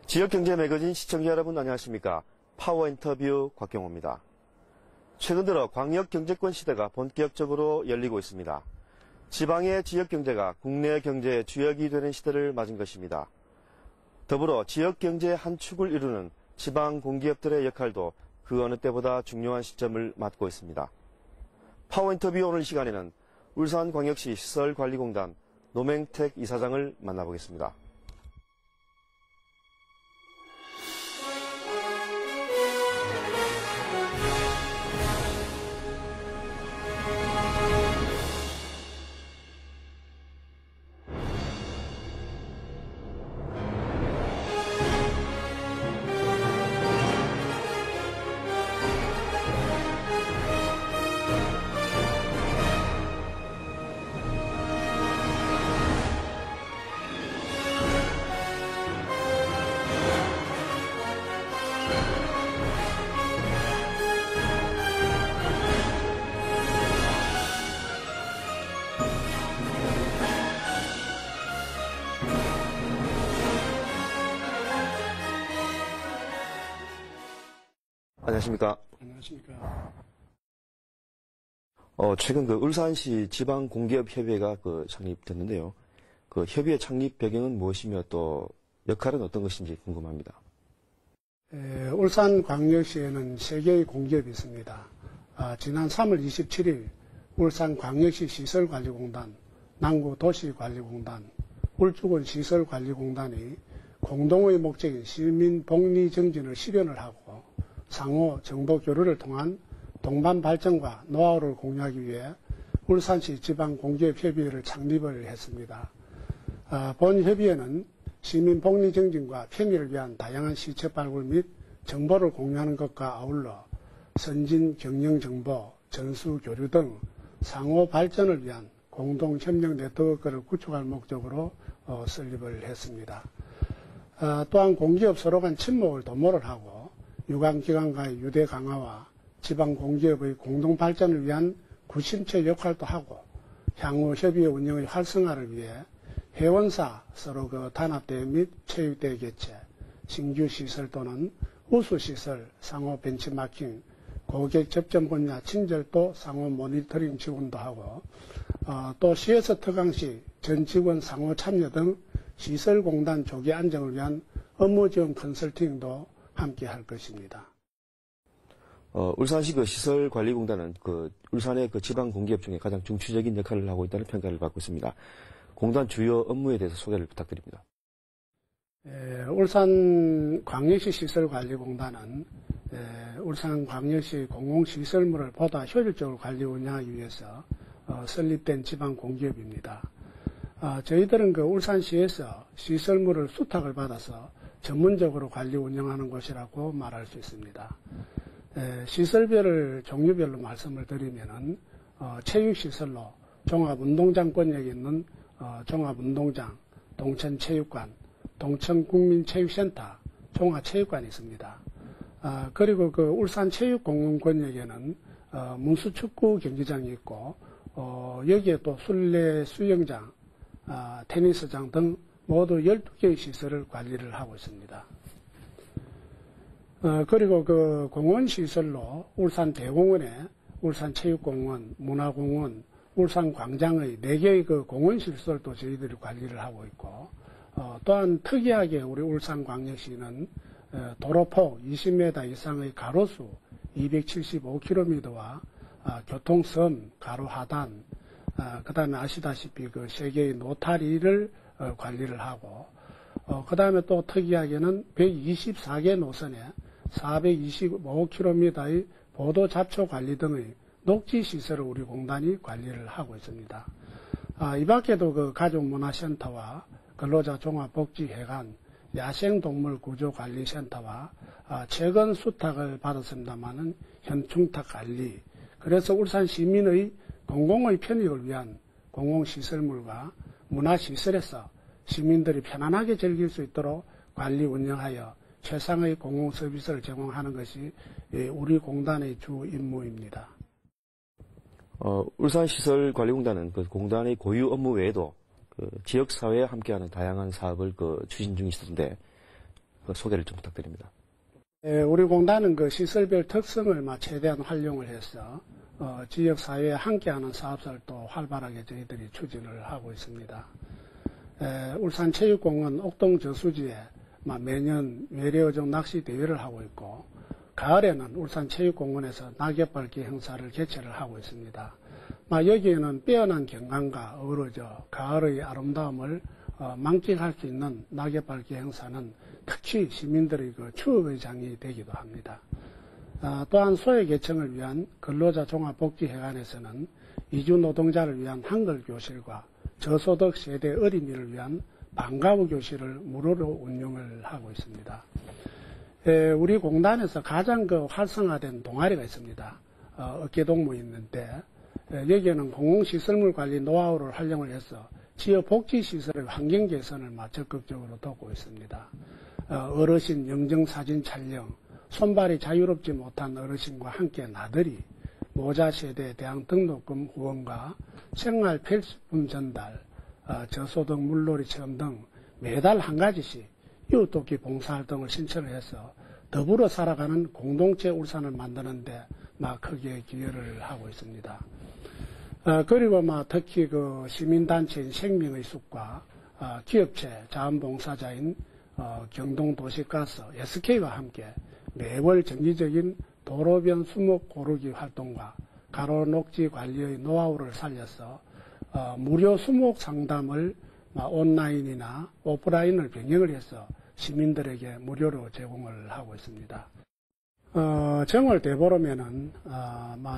지역경제 매거진 시청자 여러분 안녕하십니까? 파워인터뷰 곽경호입니다. 최근 들어 광역경제권 시대가 본격적으로 열리고 있습니다. 지방의 지역경제가 국내 경제의 주역이 되는 시대를 맞은 것입니다. 더불어 지역경제의 한 축을 이루는 지방공기업들의 역할도 그 어느 때보다 중요한 시점을 맞고 있습니다. 파워인터뷰 오늘 시간에는 울산광역시 시설관리공단 노맹택 이사장을 만나보겠습니다. 안녕하십니까? 안녕하십니까? 최근 울산시 지방공기업협의회가 창립됐는데요. 그 협의회 창립 배경은 무엇이며 또 역할은 어떤 것인지 궁금합니다. 울산광역시에는 3개의 공기업이 있습니다. 지난 3월 27일 울산광역시 시설관리공단, 남구도시관리공단, 울주군시설관리공단이 공동의 목적인 시민복리 정진을 실현을 하고 상호 정보 교류를 통한 동반 발전과 노하우를 공유하기 위해 울산시 지방공기업협의회를 창립을 했습니다. 본 협의회는 시민 복리 정진과 편의를 위한 다양한 시책 발굴 및 정보를 공유하는 것과 아울러 선진 경영 정보, 전수 교류 등 상호 발전을 위한 공동 협력 네트워크를 구축할 목적으로 설립을 했습니다. 또한 공기업 서로 간 친목을 도모를 하고 유관기관과의 유대 강화와 지방공기업의 공동 발전을 위한 구심체 역할도 하고 향후 협의회 운영의 활성화를 위해 회원사 서로 단합대회 및 체육대회 개최, 신규 시설 또는 우수시설 상호 벤치마킹, 고객 접점 분야 친절도 상호 모니터링 지원도 하고 또 시에서 특강 시 전 직원 상호 참여 등 시설공단 조기 안정을 위한 업무 지원 컨설팅도 함께 할 것입니다. 울산시 시설관리공단은 울산의 지방공기업 중에 가장 중추적인 역할을 하고 있다는 평가를 받고 있습니다. 공단 주요 업무에 대해서 소개를 부탁드립니다. 울산광역시 시설관리공단은 울산광역시 공공시설물을 보다 효율적으로 관리 운영하기 위해서 설립된 지방공기업입니다. 저희들은 울산시에서 시설물을 수탁을 받아서 전문적으로 관리 운영하는 곳이라고 말할 수 있습니다. 시설별을 종류별로 말씀을 드리면은 체육시설로 종합운동장권역에 있는 종합운동장, 동천체육관, 동천국민체육센터, 종합체육관이 있습니다. 그리고 울산체육공원권역에는 문수축구 경기장이 있고 여기에 또 술래 수영장, 테니스장 등 모두 12개의 시설을 관리를 하고 있습니다. 그리고 공원시설로 울산대공원에 울산체육공원, 문화공원, 울산광장의 4개의 공원시설도 저희들이 관리를 하고 있고 또한 특이하게 우리 울산광역시는 도로폭 20m 이상의 가로수 275km와 교통섬, 가로하단, 그 다음에 아시다시피 3개의 노타리를 관리를 하고 그 다음에 또 특이하게는 124개 노선에 425km의 보도 잡초 관리 등의 녹지시설을 우리 공단이 관리를 하고 있습니다. 이 밖에도 가족문화센터와 근로자 종합복지회관, 야생동물구조관리센터와 최근 수탁을 받았습니다마는 현충탁관리, 그래서 울산 시민의 공공의 편익을 위한 공공시설물과 문화시설에서 시민들이 편안하게 즐길 수 있도록 관리 운영하여 최상의 공공서비스를 제공하는 것이 우리 공단의 주 임무입니다. 울산시설관리공단은 공단의 고유 업무 외에도 지역사회와 함께하는 다양한 사업을 추진 중에 있었는데 그 소개를 좀 부탁드립니다. 우리 공단은 그 시설별 특성을 최대한 활용을 해서 지역사회에 함께하는 사업을 또 활발하게 저희들이 추진을 하고 있습니다. 울산체육공원 옥동저수지에 매년 외래어종 낚시 대회를 하고 있고, 가을에는 울산체육공원에서 낙엽밟기 행사를 개최를 하고 있습니다. 여기에는 빼어난 경관과 어우러져 가을의 아름다움을 만끽할 수 있는 낙엽밟기 행사는 특히 시민들의 그 추억의 장이 되기도 합니다. 또한 소외계층을 위한 근로자 종합복지회관에서는 이주 노동자를 위한 한글 교실과 저소득 세대 어린이를 위한 방과후 교실을 무료로 운영을 하고 있습니다. 우리 공단에서 가장 활성화된 동아리가 있습니다. 어깨동무 있는데, 여기에는 공공시설물 관리 노하우를 활용을 해서 지역 복지시설의 환경 개선을 적극적으로 돕고 있습니다. 어르신 영정사진 촬영, 손발이 자유롭지 못한 어르신과 함께 나들이, 모자 세대 대학 등록금 후원과 생활 필수품 전달, 저소득 물놀이 체험 등 매달 한 가지씩 이웃돕기 봉사활동을 신청을 해서 더불어 살아가는 공동체 울산을 만드는데 크게 기여를 하고 있습니다. 그리고 특히 그 시민단체인 생명의 숲과 기업체 자원봉사자인 경동도시가스 SK와 함께 매월 정기적인 도로변 수목 고르기 활동과 가로녹지 관리의 노하우를 살려서 무료 수목 상담을 온라인이나 오프라인을 병행을 해서 시민들에게 무료로 제공을 하고 있습니다. 정월 대보름에는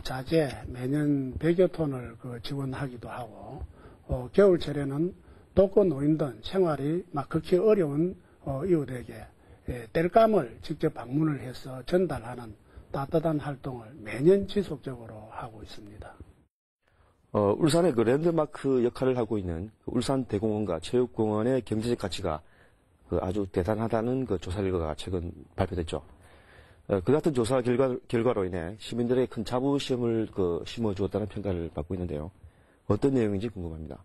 자재 매년 100여 톤을 지원하기도 하고, 겨울철에는 독거 노인 등 생활이 극히 어려운 이웃에게 땔감을 직접 방문을 해서 전달하는 따뜻한 활동을 매년 지속적으로 하고 있습니다. 울산의 그 랜드마크 역할을 하고 있는 울산대공원과 체육공원의 경제적 가치가 아주 대단하다는 조사 결과가 최근 발표됐죠. 그 같은 조사 결과로 인해 시민들의 큰 자부심을 심어주었다는 평가를 받고 있는데요. 어떤 내용인지 궁금합니다.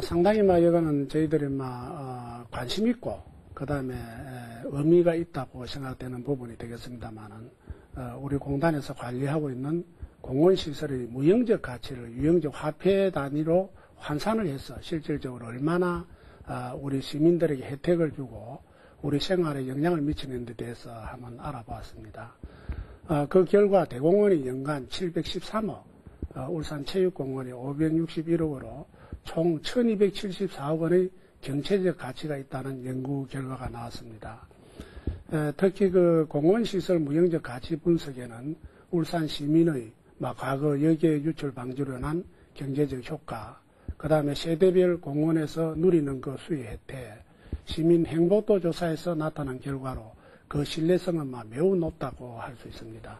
상당히 이거는 저희들이 관심 있고, 그 다음에 의미가 있다고 생각되는 부분이 되겠습니다만은, 우리 공단에서 관리하고 있는 공원시설의 무형적 가치를 유형적 화폐 단위로 환산을 해서 실질적으로 얼마나 우리 시민들에게 혜택을 주고 우리 생활에 영향을 미치는 데 대해서 한번 알아봤습니다. 그 결과 대공원이 연간 713억, 울산체육공원이 561억으로 총 1274억 원의 경제적 가치가 있다는 연구 결과가 나왔습니다. 특히 그 공원시설 무형적 가치 분석에는 울산 시민의 과거 여기에 유출 방지로 인한 경제적 효과, 그 다음에 세대별 공원에서 누리는 그 수혜 혜택, 시민 행복도 조사에서 나타난 결과로 그 신뢰성은 매우 높다고 할 수 있습니다.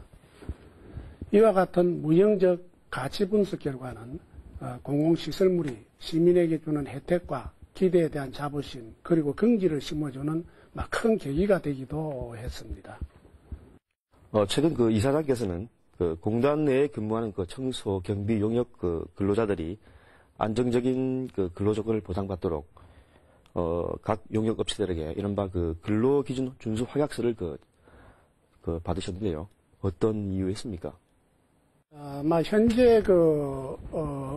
이와 같은 무형적 가치 분석 결과는 공공시설물이 시민에게 주는 혜택과 기대에 대한 자부심, 그리고 긍지를 심어주는 큰 계기가 되기도 했습니다. 최근 이사장께서는 공단 내에 근무하는 청소, 경비, 용역 근로자들이 안정적인 근로조건을 보장받도록 각 용역 업체들에게 이른바 근로기준 준수 확약서를 받으셨는데요. 어떤 이유였습니까? 현재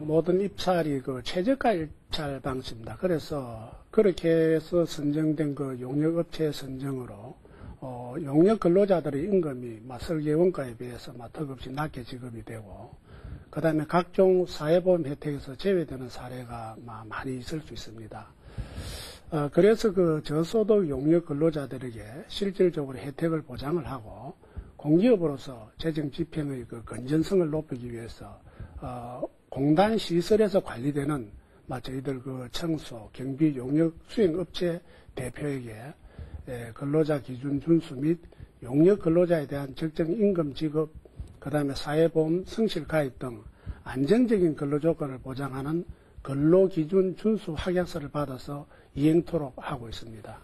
모든 입찰이 최저가 입찰 방식입니다. 그래서 그렇게 해서 선정된 용역업체 선정으로 용역 근로자들의 임금이 설계 원가에 비해서 턱없이 낮게 지급이 되고, 그 다음에 각종 사회보험 혜택에서 제외되는 사례가 많이 있을 수 있습니다. 그래서 저소득 용역 근로자들에게 실질적으로 혜택을 보장을 하고, 공기업으로서 재정 집행의 건전성을 높이기 위해서 공단 시설에서 관리되는 저희들 청소, 경비, 용역 수행업체 대표에게 근로자 기준 준수 및 용역 근로자에 대한 적정 임금 지급, 그 다음에 사회보험 성실 가입 등 안정적인 근로조건을 보장하는 근로기준 준수 확약서를 받아서 이행토록 하고 있습니다.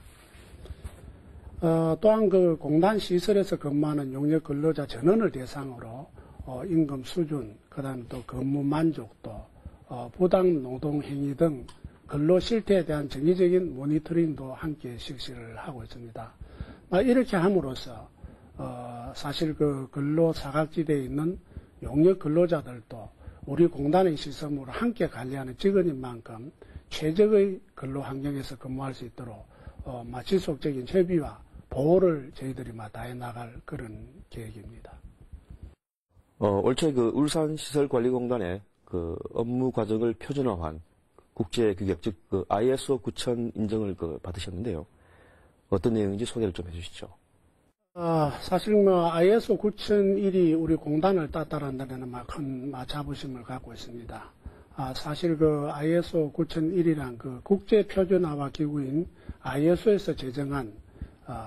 또한 공단 시설에서 근무하는 용역 근로자 전원을 대상으로 임금 수준, 그 다음에 또 근무 만족도, 부당 노동 행위 등 근로 실태에 대한 정기적인 모니터링도 함께 실시를 하고 있습니다. 이렇게 함으로써 사실 그 근로 사각지대에 있는 용역 근로자들도 우리 공단의 시스템으로 함께 관리하는 직원인 만큼 최적의 근로 환경에서 근무할 수 있도록 지속적인 협의와 보호를 저희들이 다해 나갈 그런 계획입니다. 올해 그 울산시설관리공단의 그 업무 과정을 표준화한 국제 규격, 즉 그 ISO 9000 인정을 받으셨는데요. 어떤 내용인지 소개를 좀 해주시죠. 사실 ISO 9001이 우리 공단을 따따라는 데는 큰 자부심을 갖고 있습니다. 사실 그 ISO 9001이란 그 국제 표준화와 기구인 ISO에서 제정한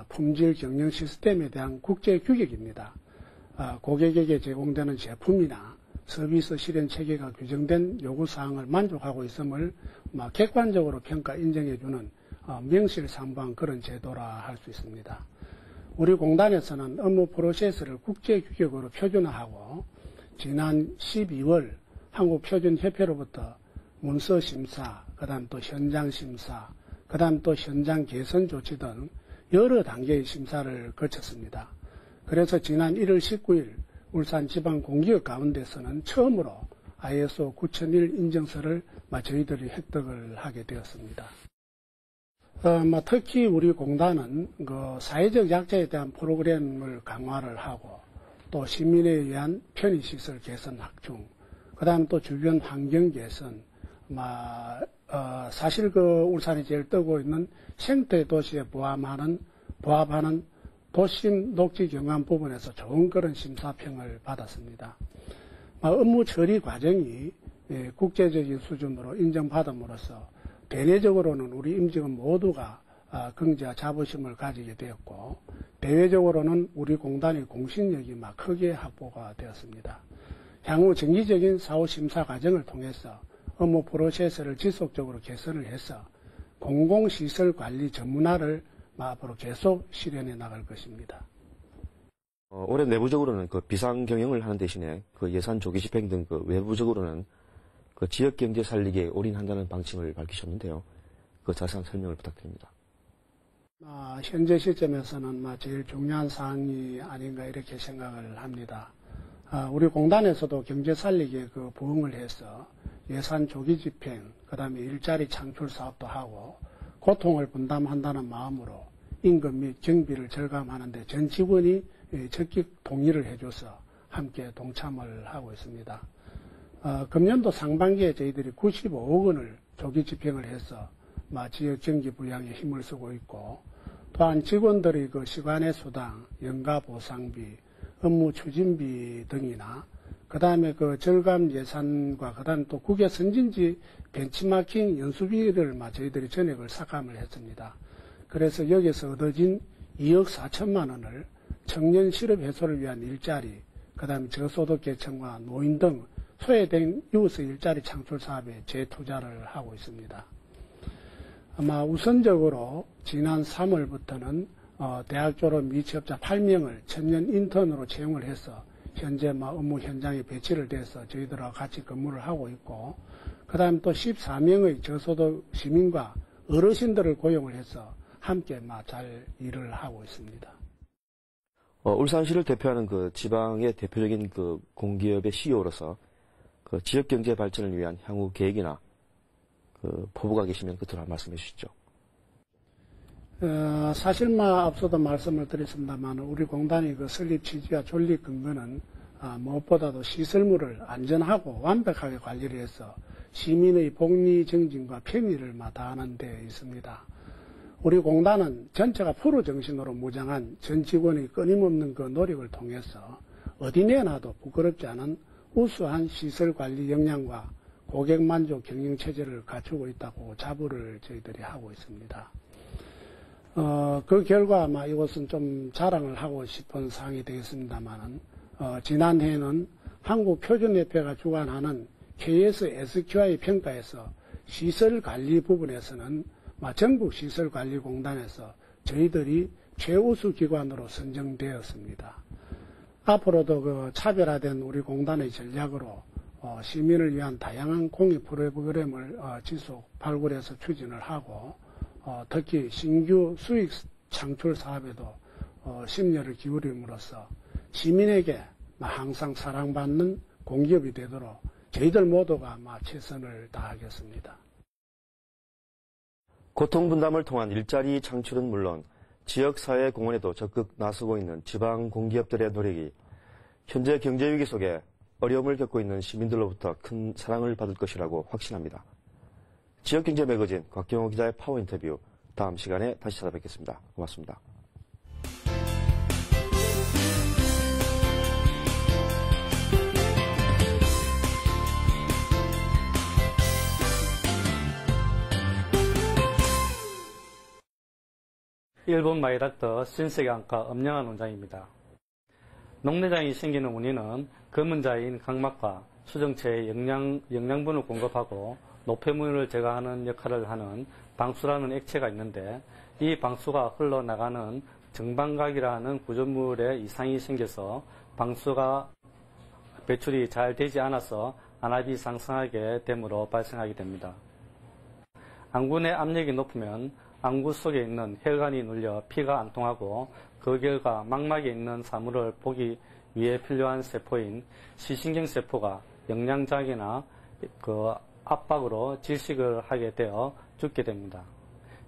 품질 경영 시스템에 대한 국제 규격입니다. 고객에게 제공되는 제품이나 서비스 실현 체계가 규정된 요구사항을 만족하고 있음을 객관적으로 평가 인정해주는 명실상부한 그런 제도라 할 수 있습니다. 우리 공단에서는 업무 프로세스를 국제 규격으로 표준화하고 지난 12월 한국표준협회로부터 문서 심사, 그다음 또 현장 심사, 그다음 또 현장 개선 조치 등 여러 단계의 심사를 거쳤습니다. 그래서 지난 1월 19일 울산지방공기업 가운데서는 처음으로 ISO 9001 인증서를 저희들이 획득을 하게 되었습니다. 특히 우리 공단은 그 사회적 약자에 대한 프로그램을 강화를 하고 또 시민에 의한 편의시설 개선 확충, 그 다음 또 주변 환경 개선, 사실 그 울산이 제일 뜨고 있는 생태 도시에 부합하는 도심 녹지 경관 부분에서 좋은 그런 심사평을 받았습니다. 업무 처리 과정이 국제적인 수준으로 인정받음으로써 대내적으로는 우리 임직원 모두가 긍지와 자부심을 가지게 되었고, 대외적으로는 우리 공단의 공신력이 크게 확보가 되었습니다. 향후 정기적인 사후 심사 과정을 통해서 업무 프로세스를 지속적으로 개선을 해서 공공시설 관리 전문화를 앞으로 계속 실현해 나갈 것입니다. 올해 내부적으로는 그 비상 경영을 하는 대신에 그 예산 조기 집행 등 그 외부적으로는 그 지역 경제 살리기에 올인한다는 방침을 밝히셨는데요. 그 자세한 설명을 부탁드립니다. 현재 시점에서는 제일 중요한 사항이 아닌가 이렇게 생각을 합니다. 우리 공단에서도 경제 살리기에 그 부응을 해서 예산 조기 집행, 그 다음에 일자리 창출 사업도 하고 고통을 분담한다는 마음으로 임금 및 경비를 절감하는데 전 직원이 적극 동의를 해줘서 함께 동참을 하고 있습니다. 금년도 상반기에 저희들이 95억 원을 조기 집행을 해서 지역 경기 부양에 힘을 쓰고 있고, 또한 직원들의 그 시간의 수당, 연가 보상비, 업무 추진비 등이나 그 다음에 그 절감 예산과 그 다음 또 국외 선진지 벤치마킹 연수비를 저희들이 전액을 삭감을 했습니다. 그래서 여기서 얻어진 2억 4천만 원을 청년 실업 해소를 위한 일자리, 그 다음에 저소득 계층과 노인 등 소외된 이웃의 일자리 창출 사업에 재투자를 하고 있습니다. 아마 우선적으로 지난 3월부터는 대학 졸업 미취업자 8명을 청년 인턴으로 채용을 해서 현재 업무 현장에 배치를 돼서 저희들하고 같이 근무를 하고 있고, 그 다음 또 14명의 저소득 시민과 어르신들을 고용을 해서 함께 잘 일을 하고 있습니다. 울산시를 대표하는 그 지방의 대표적인 그 공기업의 CEO로서 그 지역 경제 발전을 위한 향후 계획이나 그 포부가 계시면 끝으로 말씀해 주시죠. 사실 앞서도 말씀을 드렸습니다만 우리 공단의 그 설립 취지와 존립 근거는 무엇보다도 시설물을 안전하고 완벽하게 관리를 해서 시민의 복리 정진과 편의를 다하는 데 있습니다. 우리 공단은 전체가 프로 정신으로 무장한 전 직원의 끊임없는 그 노력을 통해서 어디 내놔도 부끄럽지 않은 우수한 시설 관리 역량과 고객 만족 경영 체제를 갖추고 있다고 자부를 저희들이 하고 있습니다. 그 결과 이것은 좀 자랑을 하고 싶은 사항이 되겠습니다만은 지난해에는 한국표준협회가 주관하는 KS SQI 평가에서 시설 관리 부분에서는 전국시설관리공단에서 저희들이 최우수 기관으로 선정되었습니다. 앞으로도 그 차별화된 우리 공단의 전략으로 시민을 위한 다양한 공익 프로그램을 지속 발굴해서 추진을 하고 특히 신규 수익 창출 사업에도 심려를 기울임으로써 시민에게 항상 사랑받는 공기업이 되도록 저희들 모두가 최선을 다하겠습니다. 고통분담을 통한 일자리 창출은 물론 지역사회 공헌에도 적극 나서고 있는 지방 공기업들의 노력이 현재 경제위기 속에 어려움을 겪고 있는 시민들로부터 큰 사랑을 받을 것이라고 확신합니다. 지역경제 매거진 곽경호 기자의 파워 인터뷰, 다음 시간에 다시 찾아뵙겠습니다. 고맙습니다. 일본 마이닥터 신세계 안과 엄영한 원장입니다. 녹내장이 생기는 원인은 검은자인 각막과 수정체에 영양분을 공급하고 노폐물을 제거하는 역할을 하는 방수라는 액체가 있는데, 이 방수가 흘러나가는 정방각이라는 구조물에 이상이 생겨서 방수가 배출이 잘 되지 않아서 안압이 상승하게 됨으로 발생하게 됩니다. 안구 내 압력이 높으면 안구 속에 있는 혈관이 눌려 피가 안 통하고, 그 결과 망막에 있는 사물을 보기 위해 필요한 세포인 시신경세포가 영양장애나 압박으로 질식을 하게 되어 죽게 됩니다.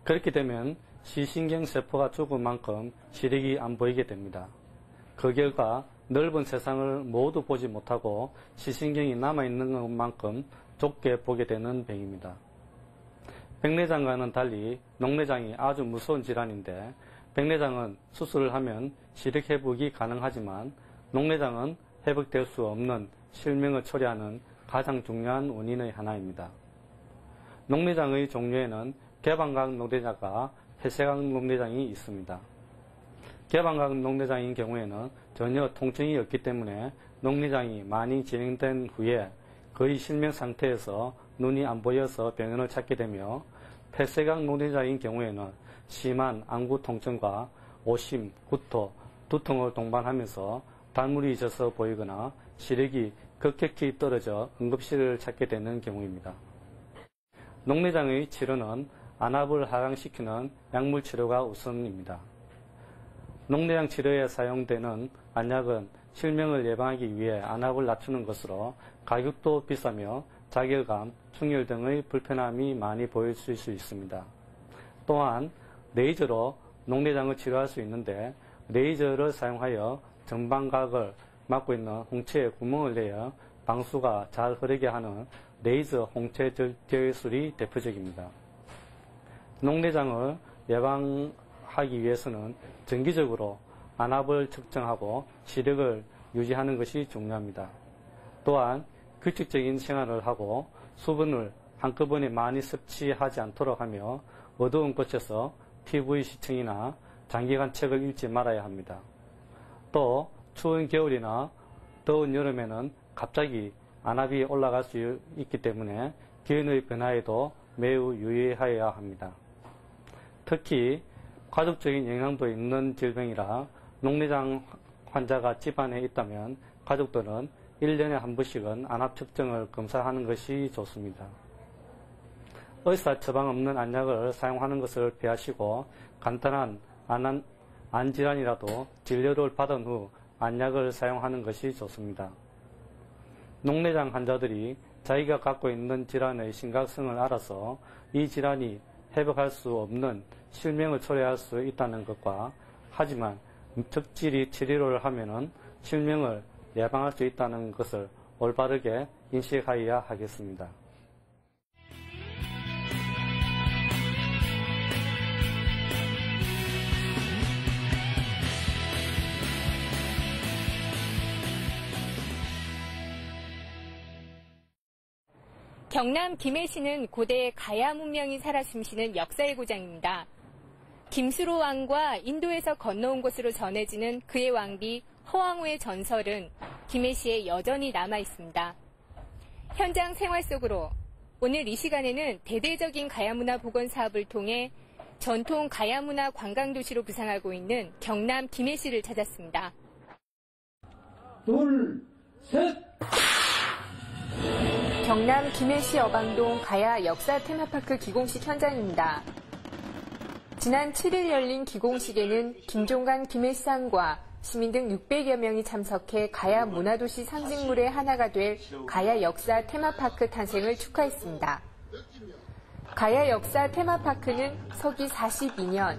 그렇게 되면 시신경세포가 죽은 만큼 시력이 안 보이게 됩니다. 그 결과 넓은 세상을 모두 보지 못하고 시신경이 남아있는 것만큼 좁게 보게 되는 병입니다. 백내장과는 달리 녹내장이 아주 무서운 질환인데, 백내장은 수술을 하면 시력 회복이 가능하지만 녹내장은 회복될 수 없는 실명을 초래하는 가장 중요한 원인의 하나입니다. 녹내장의 종류에는 개방각 녹내장과 폐쇄각 녹내장이 있습니다. 개방각 녹내장인 경우에는 전혀 통증이 없기 때문에 녹내장이 많이 진행된 후에 거의 실명 상태에서 눈이 안 보여서 병원을 찾게 되며, 폐쇄각 녹내장인 경우에는 심한 안구 통증과 오심, 구토, 두통을 동반하면서 단물이 져서 보이거나 시력이 급격히 떨어져 응급실을 찾게 되는 경우입니다. 녹내장의 치료는 안압을 하강시키는 약물 치료가 우선입니다. 녹내장 치료에 사용되는 안약은 실명을 예방하기 위해 안압을 낮추는 것으로 가격도 비싸며 자결감, 충혈 등의 불편함이 많이 보일 수 있습니다. 또한 레이저로 녹내장을 치료할 수 있는데, 레이저를 사용하여 정방각을 막고 있는 홍채에 구멍을 내어 방수가 잘 흐르게 하는 레이저 홍채 절제술이 대표적입니다. 녹내장을 예방하기 위해서는 정기적으로 안압을 측정하고 시력을 유지하는 것이 중요합니다. 또한 규칙적인 생활을 하고 수분을 한꺼번에 많이 섭취하지 않도록 하며 어두운 곳에서 TV 시청이나 장기간 책을 읽지 말아야 합니다. 또 추운 겨울이나 더운 여름에는 갑자기 안압이 올라갈 수 있기 때문에 기온의 변화에도 매우 유의하여야 합니다. 특히 가족적인 영향도 있는 질병이라 녹내장 환자가 집안에 있다면 가족들은 1년에 한 번씩은 안압 측정을 검사하는 것이 좋습니다. 의사 처방 없는 안약을 사용하는 것을 피하시고, 간단한 안질환이라도 진료를 받은 후 안약을 사용하는 것이 좋습니다. 녹내장 환자들이 자기가 갖고 있는 질환의 심각성을 알아서 이 질환이 회복할 수 없는 실명을 초래할 수 있다는 것과, 하지만 적절히 치료를 하면은 실명을 예방할 수 있다는 것을 올바르게 인식하여야 하겠습니다. 경남 김해시는 고대 가야 문명이 살아 숨쉬는 역사의 고장입니다. 김수로 왕과 인도에서 건너온 것으로 전해지는 그의 왕비 허왕우의 전설은 김해시에 여전히 남아 있습니다. 현장 생활 속으로 오늘 이 시간에는 대대적인 가야문화 복원 사업을 통해 전통 가야문화 관광도시로 부상하고 있는 경남 김해시를 찾았습니다. 둘, 셋! 경남 김해시 어방동 가야 역사 테마파크 기공식 현장입니다. 지난 7일 열린 기공식에는 김종관 김해시장과 시민 등 600여 명이 참석해 가야 문화도시 상징물의 하나가 될 가야 역사 테마파크 탄생을 축하했습니다. 가야 역사 테마파크는 서기 42년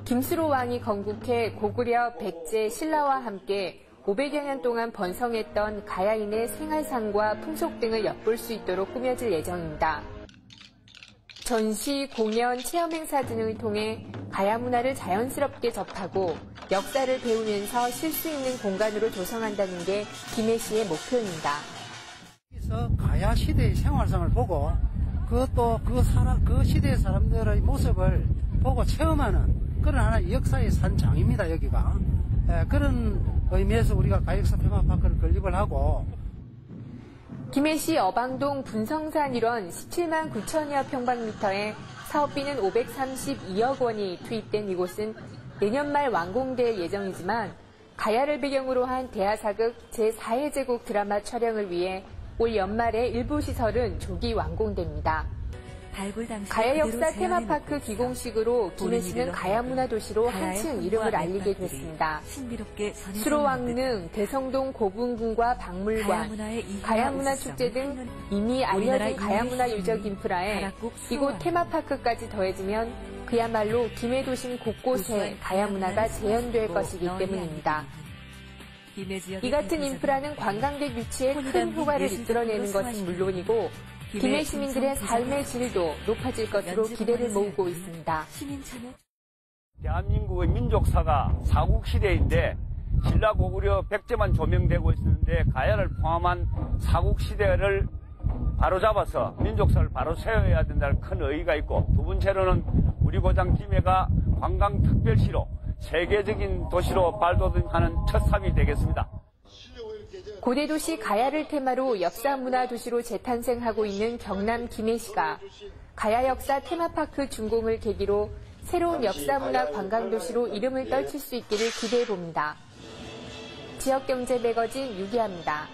김수로 왕이 건국해 고구려 백제 신라와 함께 500여 년 동안 번성했던 가야인의 생활상과 풍속 등을 엿볼 수 있도록 꾸며질 예정입니다. 전시, 공연, 체험 행사 등을 통해 가야 문화를 자연스럽게 접하고 역사를 배우면서 쉴 수 있는 공간으로 조성한다는 게 김해시의 목표입니다. 여기서 가야 시대의 생활상을 보고 그것도 그 시대의 사람들의 모습을 보고 체험하는 그런 하나의 역사의 산장입니다, 여기가. 그런 의미에서 우리가 가역사 테마파크를 건립을 하고. 김해시 어방동 분성산 일원 17만 9천여 평방미터에 사업비는 532억 원이 투입된 이곳은 내년 말 완공될 예정이지만 가야를 배경으로 한 대하사극 제4회 드라마 촬영을 위해 올 연말에 일부 시설은 조기 완공됩니다. 가야 역사 테마파크 기공식으로 김해시는 가야 문화도시로 한층 이름을 알리게 됐습니다. 수로왕릉, 대성동 고분궁과 박물관, 가야문화축제 등 이미 알려진 가야문화 유적 인프라에 이곳 테마파크까지 더해지면 그야말로 김해 도심 곳곳에 가야문화가 재현될 것이기 때문입니다. 이 같은 인프라는 관광객 유치에 큰 효과를 이끌어내는 것은 물론이고 김해 시민들의 삶의 질도 높아질 것으로 기대를 모으고 있습니다. 대한민국의 민족사가 사국시대인데 신라 고구려 백제만 조명되고 있었는데 가야를 포함한 사국시대를 바로잡아서 민족사를 바로 세워야 된다는 큰 의의가 있고, 두 번째로는 우리 고장 김해가 관광특별시로 세계적인 도시로 발돋움하는 첫 삽이 되겠습니다. 고대도시 가야를 테마로 역사문화도시로 재탄생하고 있는 경남 김해시가 가야 역사 테마파크 준공을 계기로 새로운 역사문화 관광도시로 이름을 떨칠 수 있기를 기대해봅니다. 지역경제 매거진 유기아입니다.